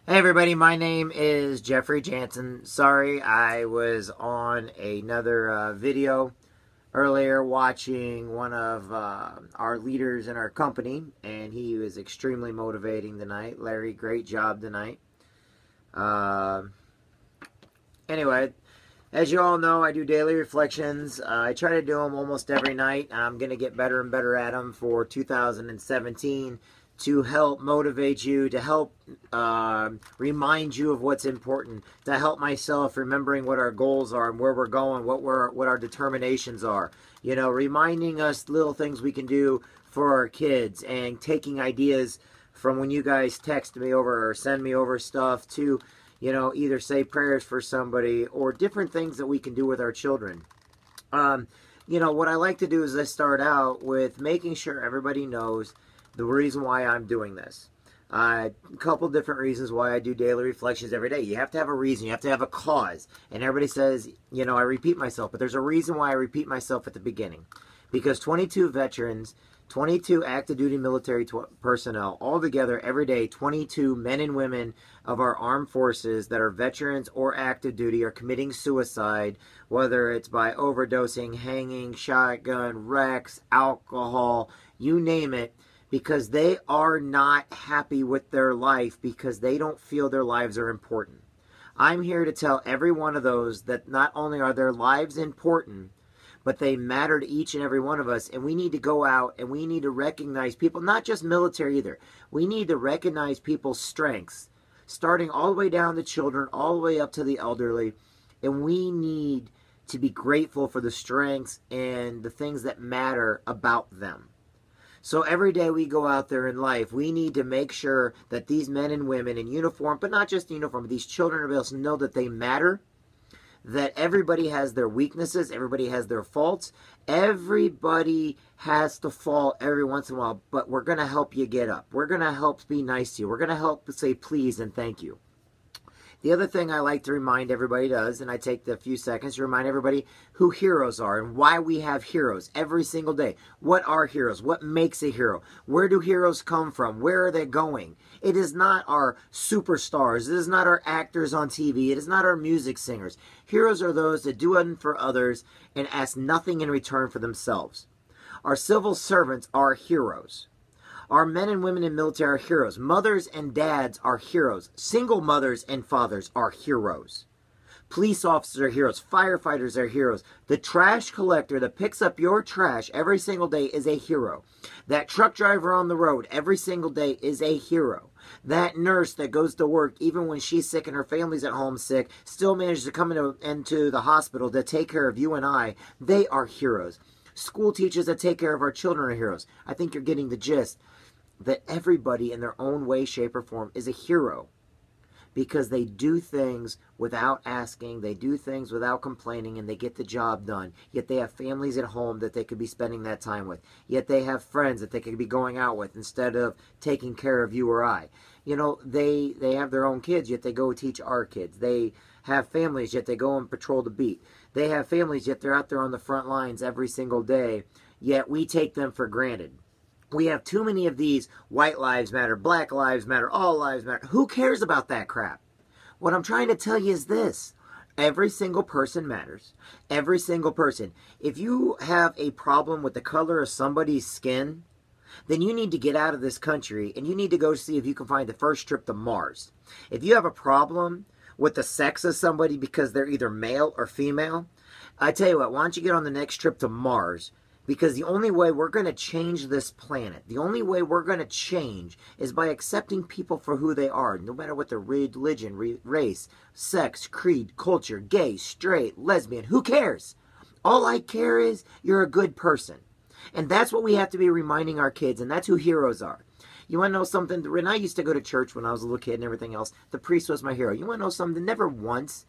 Hey everybody, my name is Jeffrey Jansen. Sorry, I was on another video earlier watching one of our leaders in our company, and he was extremely motivating tonight. Larry, great job tonight. Uh, anyway, as you all know, I do daily reflections. I try to do them almost every night. I'm going to get better and better at them for 2017 to help motivate you, to help remind you of what's important, to help myself remembering what our goals are and where we're going, what our determinations are. You know, reminding us little things we can do for our kids and taking ideas from when you guys text me over or send me over stuff to, you know, either say prayers for somebody or different things that we can do with our children. You know, what I like to do is I start out with making sure everybody knows the reason why I'm doing this. A couple different reasons why I do daily reflections every day. You have to have a reason. You have to have a cause. And everybody says, you know, I repeat myself. But there's a reason why I repeat myself at the beginning. Because 22 veterans, 22 active duty military personnel, all together every day, 22 men and women of our armed forces that are veterans or active duty are committing suicide, whether it's by overdosing, hanging, shotgun, wrecks, alcohol, you name it, because they are not happy with their life because they don't feel their lives are important. I'm here to tell every one of those that not only are their lives important, but they matter to each and every one of us, and we need to go out and we need to recognize people, not just military either. We need to recognize people's strengths, starting all the way down to children, all the way up to the elderly, and we need to be grateful for the strengths and the things that matter about them. So every day we go out there in life, we need to make sure that these men and women in uniform, but not just in uniform, but these children are able to know that they matter, that everybody has their weaknesses, everybody has their faults, everybody has to fall every once in a while, but we're going to help you get up. We're going to help be nice to you. We're going to help say please and thank you. The other thing I like to remind everybody does, and I take the few seconds to remind everybody who heroes are and why we have heroes every single day. What are heroes? What makes a hero? Where do heroes come from? Where are they going? It is not our superstars. It is not our actors on TV. It is not our music singers. Heroes are those that do unto others and ask nothing in return for themselves. Our civil servants are heroes. Our men and women in military are heroes. Mothers and dads are heroes. Single mothers and fathers are heroes. Police officers are heroes. Firefighters are heroes. The trash collector that picks up your trash every single day is a hero. That truck driver on the road every single day is a hero. That nurse that goes to work even when she's sick and her family's at home sick still manages to come into the hospital to take care of you and I. They are heroes. School teachers that take care of our children are heroes. I think you're getting the gist. That everybody in their own way, shape, or form is a hero because they do things without asking, they do things without complaining, and they get the job done. Yet they have families at home that they could be spending that time with. Yet they have friends that they could be going out with instead of taking care of you or I. You know, they have their own kids, yet they go teach our kids. They have families, yet they go and patrol the beat. They have families, yet they're out there on the front lines every single day, yet we take them for granted. We have too many of these white lives matter, black lives matter, all lives matter. Who cares about that crap? What I'm trying to tell you is this. Every single person matters. Every single person. If you have a problem with the color of somebody's skin, then you need to get out of this country and you need to go see if you can find the first trip to Mars. If you have a problem with the sex of somebody because they're either male or female, I tell you what, why don't you get on the next trip to Mars? Because the only way we're going to change this planet, the only way we're going to change is by accepting people for who they are, no matter what their religion, race, sex, creed, culture, gay, straight, lesbian, who cares? All I care is you're a good person. And that's what we have to be reminding our kids, and that's who heroes are. You want to know something? When I used to go to church when I was a little kid and everything else, the priest was my hero. You want to know something? Never once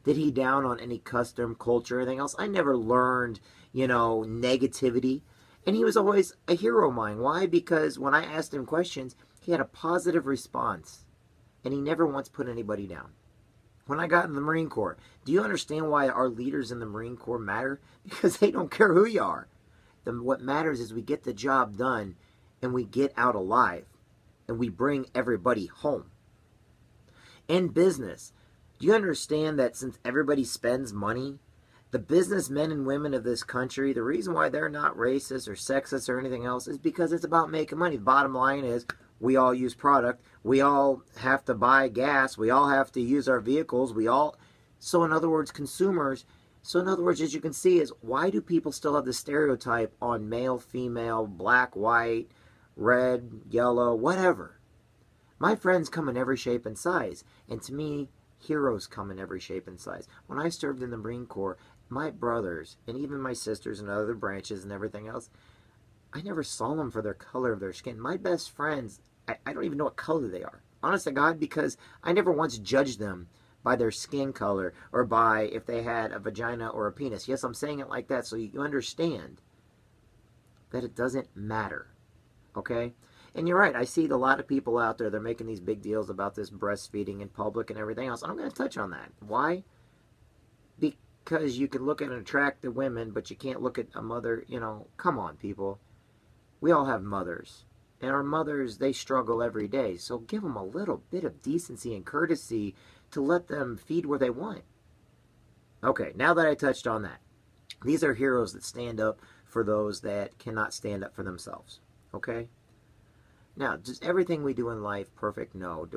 did he down on any custom, culture, or anything else. I never learned, you know, negativity. And he was always a hero of mine. Why? Because when I asked him questions, he had a positive response. And he never once put anybody down. When I got in the Marine Corps, do you understand why our leaders in the Marine Corps matter? Because they don't care who you are. What matters is we get the job done and we get out alive. And we bring everybody home. In business, do you understand that since everybody spends money, the businessmen and women of this country, the reason why they're not racist or sexist or anything else is because it's about making money. The bottom line is we all use product. We all have to buy gas. We all have to use our vehicles. So in other words, consumers. So in other words, as you can see, is why do people still have the stereotype on male, female, black, white, red, yellow, whatever? My friends come in every shape and size. And to me, heroes come in every shape and size. When I served in the Marine Corps, my brothers and even my sisters and other branches and everything else, I never saw them for their color of their skin. My best friends, I don't even know what color they are. Honest to God, because I never once judged them by their skin color or by if they had a vagina or a penis. Yes, I'm saying it like that so you understand that it doesn't matter. Okay? And you're right, I see a lot of people out there, they're making these big deals about this breastfeeding in public and everything else. I'm going to touch on that. Why? Because you can look at and attract the women, but you can't look at a mother, come on, people. We all have mothers. And our mothers, they struggle every day. So give them a little bit of decency and courtesy to let them feed where they want. Okay, now that I touched on that, these are heroes that stand up for those that cannot stand up for themselves. Okay? Now, does everything we do in life perfect? No.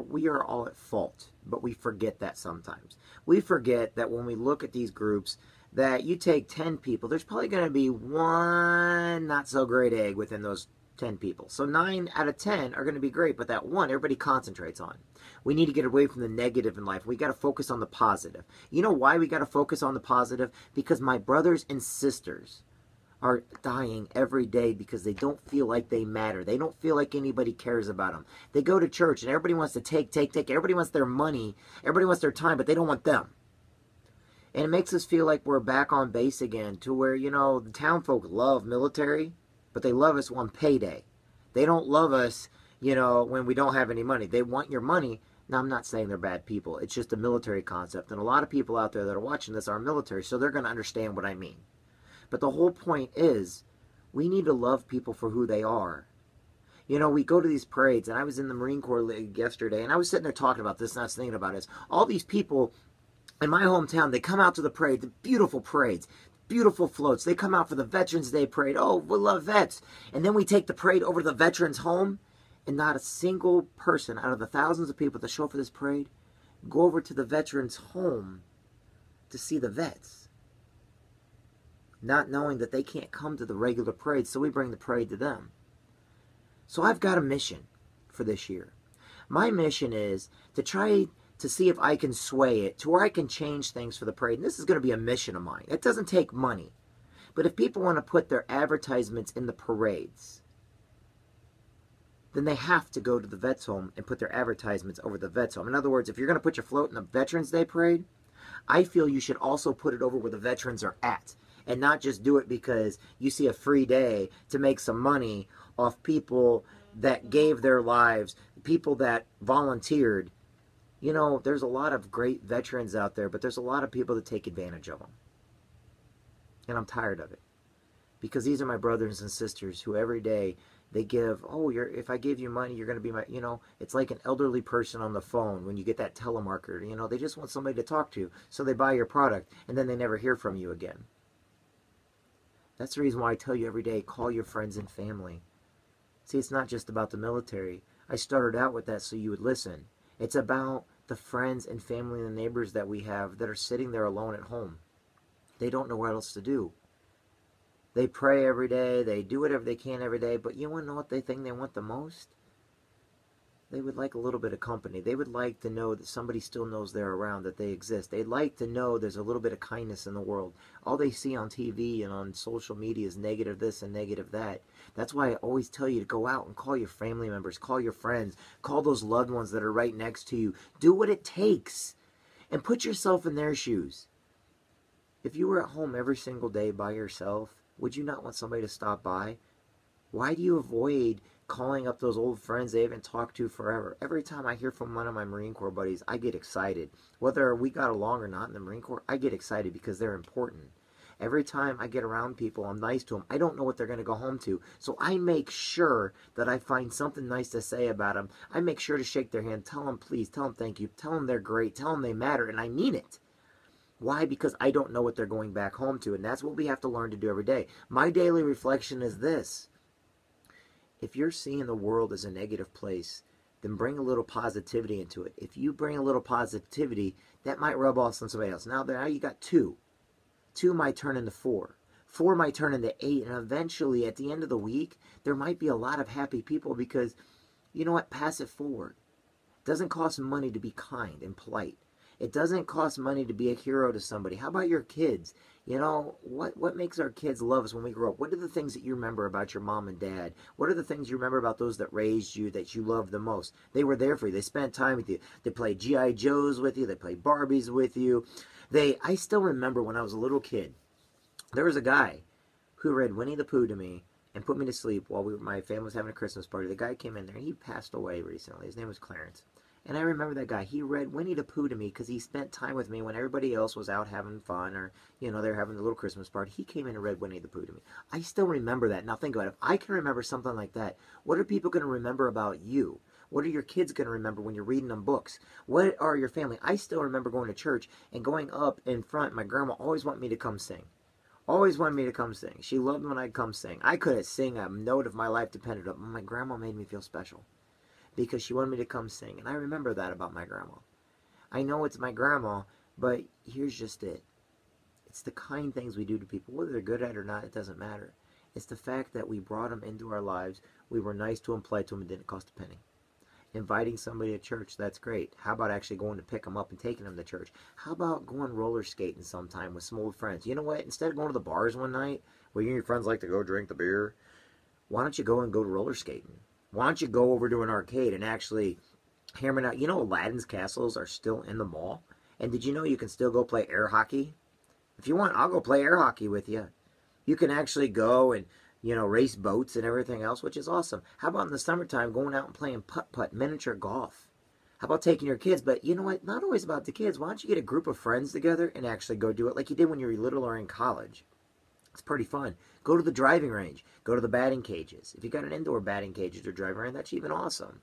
We are all at fault, but we forget that sometimes. We forget that when we look at these groups, that you take 10 people, there's probably going to be one not so great egg within those 10 people. So 9 out of 10 are going to be great, but that one everybody concentrates on. We need to get away from the negative in life. We got to focus on the positive. You know why we got to focus on the positive? Because my brothers and sisters are dying every day because they don't feel like they matter. They don't feel like anybody cares about them. They go to church and everybody wants to take. Everybody wants their money. Everybody wants their time, but they don't want them. And it makes us feel like we're back on base again to where, the town folk love military, but they love us on payday. They don't love us, when we don't have any money. They want your money. Now, I'm not saying they're bad people. It's just a military concept. And a lot of people out there that are watching this are military, so they're going to understand what I mean. But the whole point is, we need to love people for who they are. We go to these parades, and I was in the Marine Corps yesterday, and I was sitting there talking about this, and I was thinking about it. All these people in my hometown, they come out to the parade, the beautiful parades, beautiful floats. They come out for the Veterans Day parade. Oh, we love vets. And then we take the parade over to the veterans' home, and not a single person out of the thousands of people that show up for this parade go over to the veterans' home to see the vets, not knowing that they can't come to the regular parade, so we bring the parade to them. So I've got a mission for this year. My mission is to try to see if I can sway it to where I can change things for the parade. And this is going to be a mission of mine. It doesn't take money. But if people want to put their advertisements in the parades, then they have to go to the vet's home and put their advertisements over the vet's home. In other words, if you're going to put your float in the Veterans Day parade, I feel you should also put it over where the veterans are at. And not just do it because you see a free day to make some money off people that gave their lives, people that volunteered. There's a lot of great veterans out there, but there's a lot of people that take advantage of them. And I'm tired of it. Because these are my brothers and sisters who every day they give, if I give you money, you're going to be my, it's like an elderly person on the phone when you get that telemarketer. They just want somebody to talk to, so they buy your product, and then they never hear from you again. That's the reason why I tell you every day, call your friends and family. See, it's not just about the military. I started out with that so you would listen. It's about the friends and family and the neighbors that we have that are sitting there alone at home. They don't know what else to do. They pray every day. They do whatever they can every day. But you want to know what they think they want the most? They would like a little bit of company. They would like to know that somebody still knows they're around, that they exist. They'd like to know there's a little bit of kindness in the world. All they see on TV and on social media is negative this and negative that. That's why I always tell you to go out and call your family members, call your friends, call those loved ones that are right next to you. Do what it takes and put yourself in their shoes. If you were at home every single day by yourself, would you not want somebody to stop by? Why do you avoid calling up those old friends they haven't talked to forever? Every time I hear from one of my Marine Corps buddies, I get excited. Whether we got along or not in the Marine Corps, I get excited because they're important. Every time I get around people, I'm nice to them. I don't know what they're going to go home to. So I make sure that I find something nice to say about them. I make sure to shake their hand, tell them please, tell them thank you, tell them they're great, tell them they matter, and I mean it. Why? Because I don't know what they're going back home to, and that's what we have to learn to do every day. My daily reflection is this. If you're seeing the world as a negative place, then bring a little positivity into it. If you bring a little positivity, that might rub off on somebody else. Now you got two. Two might turn into four. Four might turn into eight, and eventually, at the end of the week, there might be a lot of happy people because, you know what, pass it forward. It doesn't cost money to be kind and polite. It doesn't cost money to be a hero to somebody. How about your kids? You know, what makes our kids love us when we grow up? What are the things that you remember about your mom and dad? What are the things you remember about those that raised you, that you loved the most? They were there for you. They spent time with you. They played G.I. Joes with you. They played Barbies with you. I still remember when I was a little kid, there was a guy who read Winnie the Pooh to me and put me to sleep while my family was having a Christmas party. The guy came in there, and he passed away recently. His name was Clarence. And I remember that guy. He read Winnie the Pooh to me because he spent time with me when everybody else was out having fun or, you know, they were having a little Christmas party. He came in and read Winnie the Pooh to me. I still remember that. Now think about it. If I can remember something like that, what are people going to remember about you? What are your kids going to remember when you're reading them books? What are your family? I still remember going to church and going up in front. My grandma always wanted me to come sing. Always wanted me to come sing. She loved when I'd come sing. I couldn't sing a note if my life depended on it. My grandma made me feel special because she wanted me to come sing. And I remember that about my grandma. I know it's my grandma, but here's just it. It's the kind things we do to people. Whether they're good at it or not, it doesn't matter. It's the fact that we brought them into our lives. We were nice to them, polite to them, and didn't cost a penny. Inviting somebody to church, that's great. How about actually going to pick them up and taking them to church? How about going roller skating sometime with some old friends? You know what? Instead of going to the bars one night where you and your friends like to go drink the beer, why don't you go and go to roller skating? Why don't you go over to an arcade and actually hammer it out? You know, Aladdin's castles are still in the mall. And did you know you can still go play air hockey? If you want, I'll go play air hockey with you. You can actually go and, you know, race boats and everything else, which is awesome. How about in the summertime going out and playing putt-putt, miniature golf? How about taking your kids? But you know what? Not always about the kids. Why don't you get a group of friends together and actually go do it like you did when you were little or in college? It's pretty fun. Go to the driving range. Go to the batting cages. If you got an indoor batting cages or driving range, that's even awesome.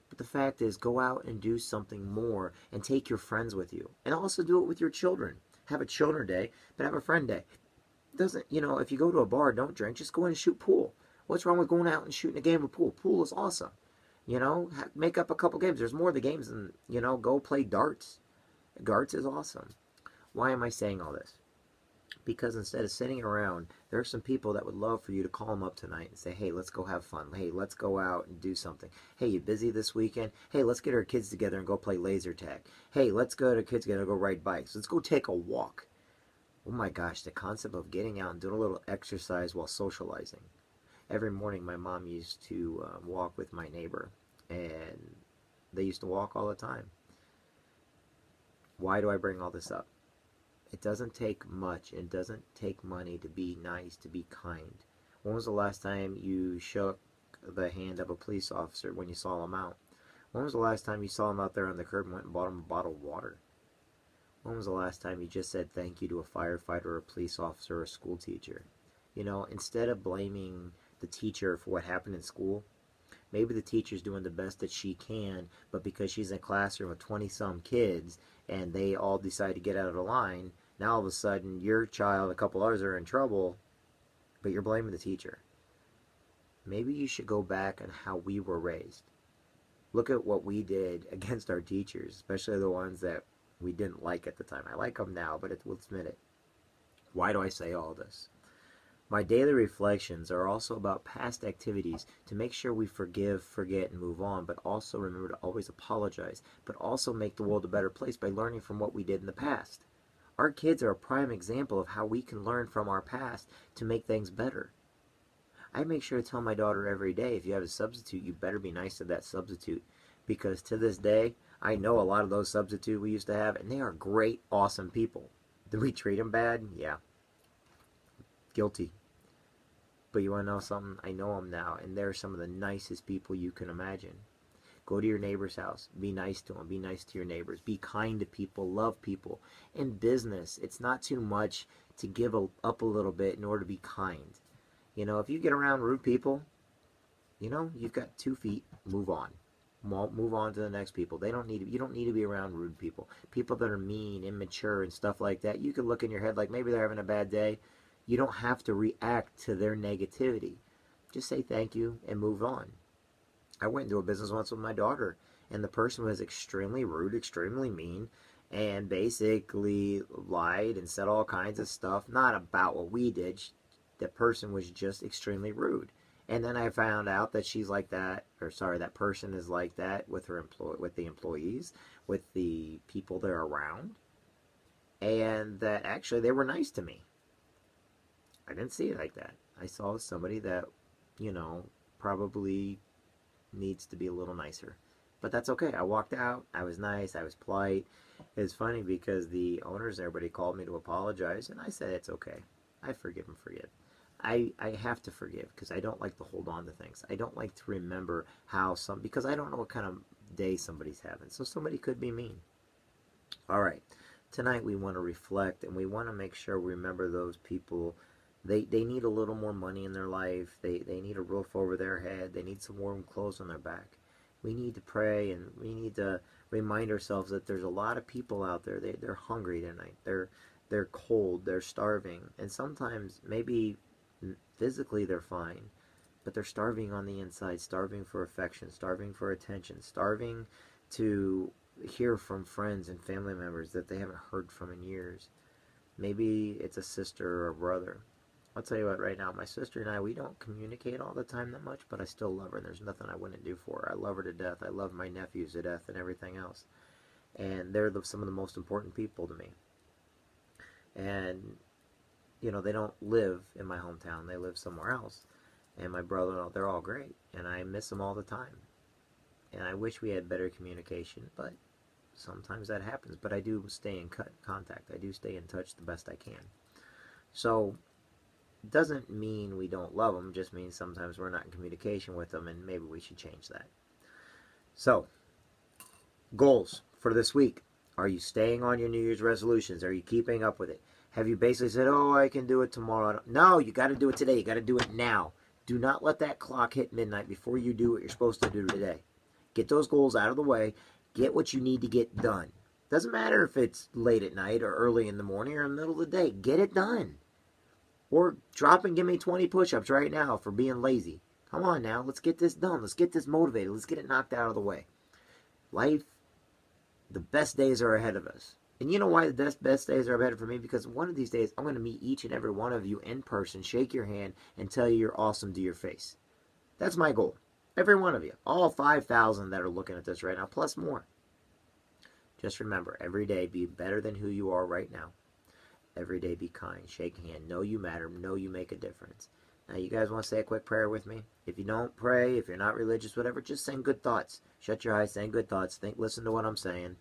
But the fact is, go out and do something more and take your friends with you. And also do it with your children. Have a children day, but have a friend day. Doesn't, you know, if you go to a bar, don't drink. Just go in and shoot pool. What's wrong with going out and shooting a game of pool? Pool is awesome. You know, make up a couple games. There's more of the games than, you know, go play darts. Darts is awesome. Why am I saying all this? Because instead of sitting around, there are some people that would love for you to call them up tonight and say, hey, let's go have fun. Hey, let's go out and do something. Hey, you busy this weekend? Hey, let's get our kids together and go play laser tag. Hey, let's go to kids together and go ride bikes. Let's go take a walk. Oh my gosh, the concept of getting out and doing a little exercise while socializing. Every morning my mom used to walk with my neighbor, and they used to walk all the time. Why do I bring all this up? It doesn't take much. It doesn't take money to be nice, to be kind. When was the last time you shook the hand of a police officer when you saw him out? When was the last time you saw him out there on the curb and went and bought him a bottle of water? When was the last time you just said thank you to a firefighter or a police officer or a school teacher? You know, instead of blaming the teacher for what happened in school, maybe the teacher's doing the best that she can, but because she's in a classroom with 20-some kids and they all decide to get out of the line, now all of a sudden your child and a couple others are in trouble, but you're blaming the teacher. Maybe you should go back on how we were raised. Look at what we did against our teachers, especially the ones that we didn't like at the time. I like them now, but let's admit it. Why do I say all this? My daily reflections are also about past activities to make sure we forgive, forget, and move on, but also remember to always apologize, but also make the world a better place by learning from what we did in the past. Our kids are a prime example of how we can learn from our past to make things better. I make sure to tell my daughter every day, if you have a substitute, you better be nice to that substitute. Because to this day, I know a lot of those substitutes we used to have, and they are great, awesome people. Did we treat them bad? Yeah. Guilty. But you want to know something? I know them now, and they're some of the nicest people you can imagine. Go to your neighbor's house. Be nice to them. Be nice to your neighbors. Be kind to people. Love people. In business, it's not too much to give up a little bit in order to be kind. You know, if you get around rude people, you know, you've got 2 feet. Move on. Move on to the next people. They don't need. You don't need to be around rude people. People that are mean, immature, and stuff like that. You can look in your head like maybe they're having a bad day. You don't have to react to their negativity. Just say thank you and move on. I went into a business once with my daughter, and the person was extremely rude, extremely mean, and basically lied and said all kinds of stuff, not about what we did. The person was just extremely rude. And then I found out that she's like that, or sorry, that person is like that with with the employees, with the people they're around, and that actually they were nice to me. I didn't see it like that. I saw somebody that, you know, probably needs to be a little nicer. But that's okay. I walked out. I was nice. I was polite. It's funny because the owners and everybody called me to apologize, and I said it's okay. I forgive and forget. I have to forgive because I don't like to hold on to things. I don't like to remember how because I don't know what kind of day somebody's having. So somebody could be mean. All right. Tonight we want to reflect, and we want to make sure we remember those people. They need a little more money in their life. They need a roof over their head. They need some warm clothes on their back. We need to pray, and we need to remind ourselves that there's a lot of people out there. They're hungry tonight. They're cold. They're starving. And sometimes maybe physically they're fine, but they're starving on the inside, starving for affection, starving for attention, starving to hear from friends and family members that they haven't heard from in years. Maybe it's a sister or a brother. I'll tell you what, right now, my sister and I, we don't communicate all the time that much, but I still love her, and there's nothing I wouldn't do for her. I love her to death. I love my nephews to death and everything else. And they're some of the most important people to me. And, you know, they don't live in my hometown. They live somewhere else. And my brother, they're all great. And I miss them all the time. And I wish we had better communication, but sometimes that happens. But I do stay in contact. I do stay in touch the best I can. So doesn't mean we don't love them, just means sometimes we're not in communication with them, and maybe we should change that. So, goals for this week. Are you staying on your New Year's resolutions? Are you keeping up with it? Have you basically said, oh, I can do it tomorrow? No, you got to do it today. You got to do it now. Do not let that clock hit midnight before you do what you're supposed to do today. Get those goals out of the way. Get what you need to get done. Doesn't matter if it's late at night or early in the morning or in the middle of the day. Get it done. Or drop and give me 20 push-ups right now for being lazy. Come on now, let's get this done. Let's get this motivated. Let's get it knocked out of the way. Life, the best days are ahead of us. And you know why the best days are ahead for me? Because one of these days, I'm going to meet each and every one of you in person, shake your hand, and tell you you're awesome to your face. That's my goal. Every one of you. All 5,000 that are looking at this right now, plus more. Just remember, every day be better than who you are right now. Every day be kind. Shake a hand. Know you matter. Know you make a difference. Now, you guys want to say a quick prayer with me? If you don't pray, if you're not religious, whatever, just sing good thoughts. Shut your eyes, saying good thoughts. Listen to what I'm saying.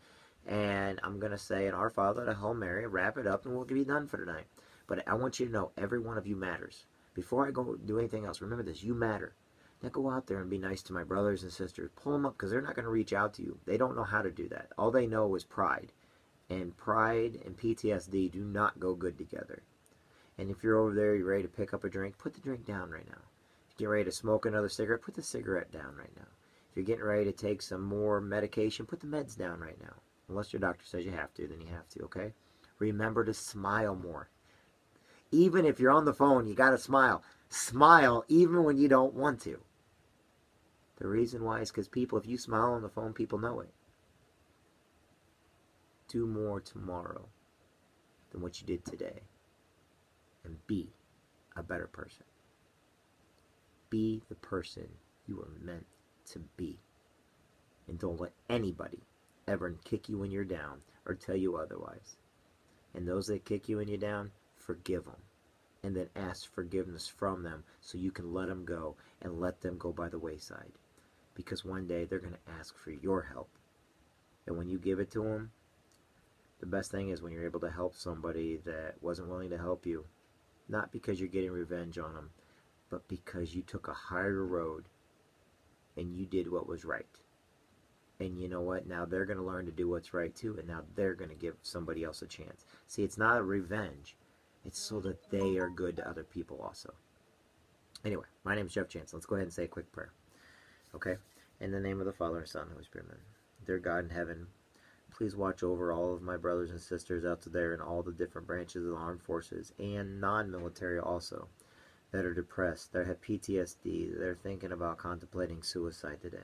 And I'm going to say an Our Father, a Hail Mary, wrap it up, and we'll be done for tonight. But I want you to know every one of you matters. Before I go do anything else, remember this. You matter. Now go out there and be nice to my brothers and sisters. Pull them up because they're not going to reach out to you. They don't know how to do that. All they know is pride. And pride and PTSD do not go good together. And if you're over there, you're ready to pick up a drink, put the drink down right now. If you're ready to smoke another cigarette, put the cigarette down right now. If you're getting ready to take some more medication, put the meds down right now. Unless your doctor says you have to, then you have to, okay? Remember to smile more. Even if you're on the phone, you got to smile. Smile even when you don't want to. The reason why is because people, if you smile on the phone, people know it. Do more tomorrow than what you did today. And be a better person. Be the person you were meant to be. And don't let anybody ever kick you when you're down or tell you otherwise. And those that kick you when you're down, forgive them. And then ask forgiveness from them so you can let them go and let them go by the wayside. Because one day they're going to ask for your help. And when you give it to them, the best thing is when you're able to help somebody that wasn't willing to help you. Not because you're getting revenge on them, but because you took a higher road and you did what was right. And you know what? Now they're going to learn to do what's right too, and now they're going to give somebody else a chance. See, it's not a revenge. It's so that they are good to other people also. Anyway, my name is Jeff Jansen. Let's go ahead and say a quick prayer. Okay? In the name of the Father, and Son, and Holy Spirit, amen. Dear God in heaven, please watch over all of my brothers and sisters out there in all the different branches of the armed forces and non-military also that are depressed, that have PTSD, that are thinking about contemplating suicide today.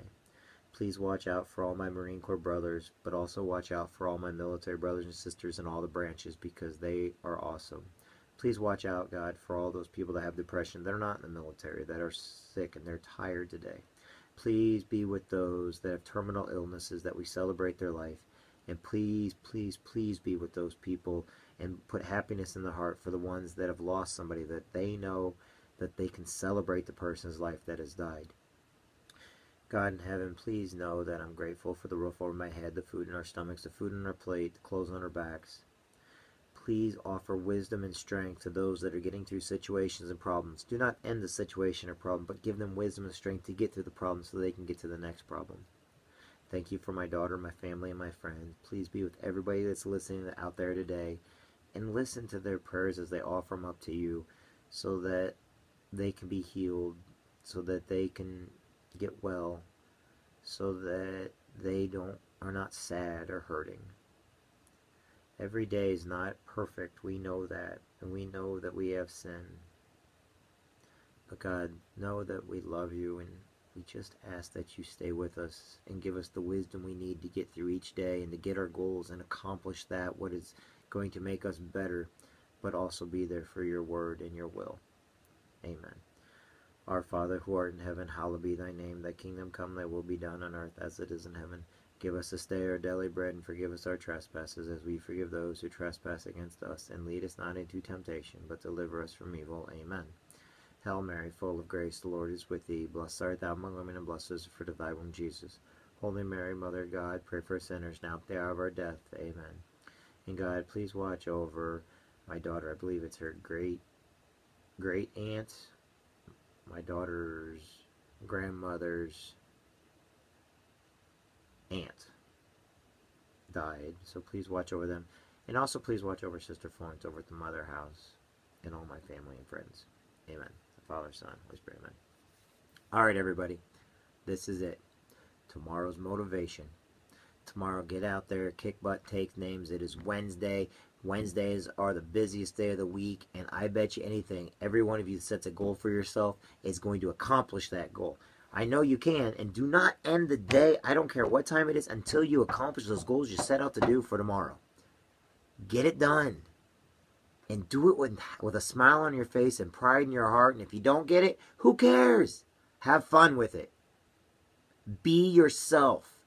Please watch out for all my Marine Corps brothers, but also watch out for all my military brothers and sisters in all the branches because they are awesome. Please watch out, God, for all those people that have depression that are not in the military, that are sick and they're tired today. Please be with those that have terminal illnesses, that we celebrate their life. And please, please, please be with those people and put happiness in the heart for the ones that have lost somebody, that they know that they can celebrate the person's life that has died. God in heaven, please know that I'm grateful for the roof over my head, the food in our stomachs, the food on our plate, the clothes on our backs. Please offer wisdom and strength to those that are getting through situations and problems. Do not end the situation or problem, but give them wisdom and strength to get through the problem so they can get to the next problem. Thank you for my daughter, my family, and my friends. Please be with everybody that's listening out there today, and listen to their prayers as they offer them up to you so that they can be healed, so that they can get well, so that they are not sad or hurting. Every day is not perfect. We know that, and we know that we have sin. But God, know that we love you, and we just ask that you stay with us and give us the wisdom we need to get through each day and to get our goals and accomplish that, what is going to make us better, but also be there for your word and your will. Amen. Our Father, who art in heaven, hallowed be thy name. Thy kingdom come, thy will be done on earth as it is in heaven. Give us this day our daily bread, and forgive us our trespasses, as we forgive those who trespass against us. And lead us not into temptation, but deliver us from evil. Amen. Hail Mary, full of grace, the Lord is with thee. Blessed art thou among women, and blessed is the fruit of thy womb, Jesus. Holy Mary, Mother of God, pray for us sinners, now at the hour of our death. Amen. And God, please watch over my daughter. I believe it's her great-aunt, my daughter's grandmother's aunt died, so please watch over them. And also please watch over Sister Florence over at the Mother House and all my family and friends. Amen. The Father, Son, Holy Spirit, amen. Alright, everybody. This is it. Tomorrow's motivation. Tomorrow, get out there, kick butt, take names. It is Wednesday. Wednesdays are the busiest day of the week, and I bet you anything, every one of you that sets a goal for yourself is going to accomplish that goal. I know you can, and do not end the day, I don't care what time it is, until you accomplish those goals you set out to do for tomorrow. Get it done. And do it with a smile on your face and pride in your heart, and if you don't get it, who cares? Have fun with it. Be yourself.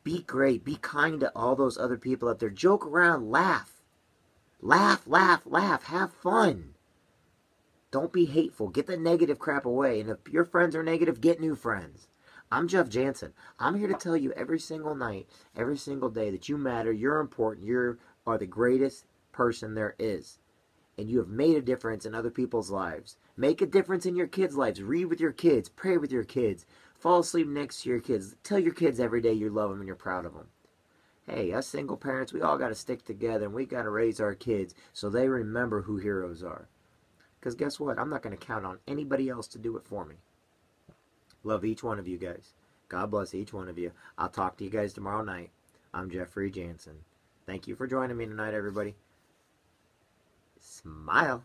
Be great. Be kind to all those other people out there. Joke around. Laugh. Laugh, laugh, laugh. Have fun. Don't be hateful. Get the negative crap away. And if your friends are negative, get new friends. I'm Jeff Jansen. I'm here to tell you every single night, every single day that you matter, you're important, you are the greatest person there is. And you have made a difference in other people's lives. Make a difference in your kids' lives. Read with your kids. Pray with your kids. Fall asleep next to your kids. Tell your kids every day you love them and you're proud of them. Hey, us single parents, we all got to stick together and we got to raise our kids so they remember who heroes are. Because guess what? I'm not going to count on anybody else to do it for me. Love each one of you guys. God bless each one of you. I'll talk to you guys tomorrow night. I'm Jeffrey Jansen. Thank you for joining me tonight, everybody. Smile.